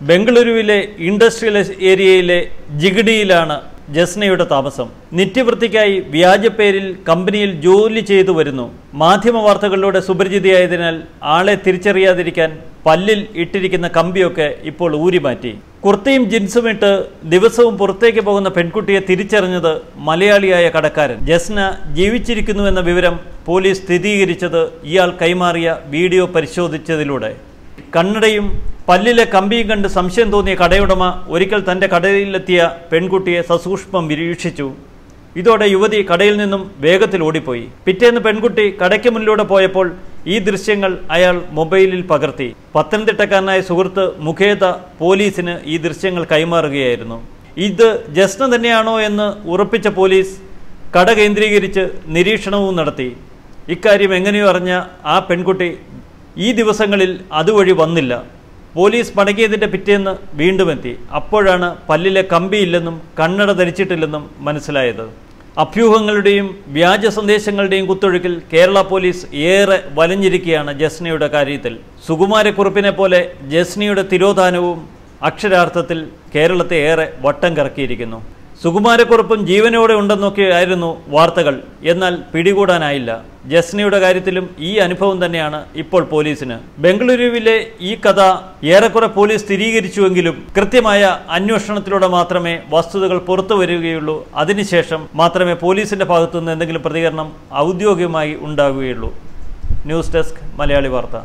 ബംഗളൂരുവിലെ ഇൻഡസ്ട്രിയൽ ഏരിയയിലെ ജിഗഡിയിലാണ് ജസ്നയുടെ താമസം. നിത്യവൃത്തിക്കായി വ്യാജപ്പേരിൽ കമ്പനിയിൽ ജോലി ചെയ്തു വരുന്നു. മാധ്യമ വാർത്തകളിലൂടെ സുപരിചിതയായതിനാൽ ആളെ തിരിച്ചറിയാതിരിക്കാൻ പല്ലിൽ ഇട്ടിരിക്കുന്ന കമ്പിയൊക്കെ ഇപ്പോൾ ഊരിമാറ്റി. കുർത്തയും ജീൻസും ഇട്ട് ദിവസവും പുറത്തേക്ക് പോകുന്ന പെൺകുട്ടിയെ തിരിച്ചറിഞ്ഞത് മലയാളിയായ കടക്കാരൻ. ജസ്ന ജീവിച്ചിരിക്കുന്നുവെന്ന വിവരം പോലീസ് സ്ഥിരീകരിച്ചത് ഇയാൾ കൈമാറിയ വീഡിയോ പരിശോധിച്ചതിലൂടെ. കണ്ണടയും പല്ലിലെ കമ്പിയും കണ്ട് സംശയം തോന്നിയ കടയുടമ ഒരിക്കൽ തൻ്റെ കടയിലെത്തിയ പെൺകുട്ടിയെ സസൂക്ഷ്മം നിരീക്ഷിച്ചു. ഇതോടെ യുവതി കടയിൽ നിന്നും വേഗത്തിൽ ഓടിപ്പോയി. പിറ്റേന്ന് പെൺകുട്ടി കടയ്ക്ക് മുന്നിലൂടെ പോയപ്പോൾ ഈ ദൃശ്യങ്ങൾ അയാൾ മൊബൈലിൽ പകർത്തി. പത്തനംതിട്ടക്കാരനായ സുഹൃത്ത് മുഖേത പോലീസിന് ഈ ദൃശ്യങ്ങൾ കൈമാറുകയായിരുന്നു. ഇത് ജസ്ന തന്നെയാണോ എന്ന് ഉറപ്പിച്ച പോലീസ് കട കേന്ദ്രീകരിച്ച് നിരീക്ഷണവും നടത്തി. ഇക്കാര്യം എങ്ങനെയോ അറിഞ്ഞ ആ പെൺകുട്ടി ഈ ദിവസങ്ങളിൽ അതുവഴി വന്നില്ല. പോലീസ് മടങ്ങിയതിൻ്റെ പിറ്റേന്ന് വീണ്ടും എത്തി. അപ്പോഴാണ് പല്ലിലെ കമ്പിയില്ലെന്നും കണ്ണട ധരിച്ചിട്ടില്ലെന്നും മനസ്സിലായത്. അഭ്യൂഹങ്ങളുടെയും വ്യാജ സന്ദേശങ്ങളുടെയും കുത്തൊഴുക്കിൽ കേരള പോലീസ് ഏറെ വലഞ്ഞിരിക്കുകയാണ് ജസ്നയുടെ കാര്യത്തിൽ. സുകുമാരക്കുറുപ്പിനെ പോലെ ജസ്നയുടെ തിരോധാനവും അക്ഷരാർത്ഥത്തിൽ കേരളത്തെ ഏറെ വട്ടം കറക്കിയിരിക്കുന്നു. സുകുമാരക്കുറുപ്പും ജീവനോടെ ഉണ്ടെന്നൊക്കെയായിരുന്നു വാർത്തകൾ. എന്നാൽ പിടികൂടാനായില്ല. ജസ്നയുടെ കാര്യത്തിലും ഈ അനുഭവം തന്നെയാണ് ഇപ്പോൾ പോലീസിന്. ബംഗളൂരുവിലെ ഈ കഥ ഏറെക്കുറെ പോലീസ് സ്ഥിരീകരിച്ചുവെങ്കിലും കൃത്യമായ അന്വേഷണത്തിലൂടെ മാത്രമേ വസ്തുതകൾ പുറത്തു വരികയുള്ളൂ. അതിനുശേഷം മാത്രമേ പോലീസിന്റെ ഭാഗത്തുനിന്ന് എന്തെങ്കിലും പ്രതികരണം ഔദ്യോഗികമായി ഉണ്ടാവുകയുള്ളൂ. ന്യൂസ് ഡെസ്ക് മലയാളി വാർത്ത.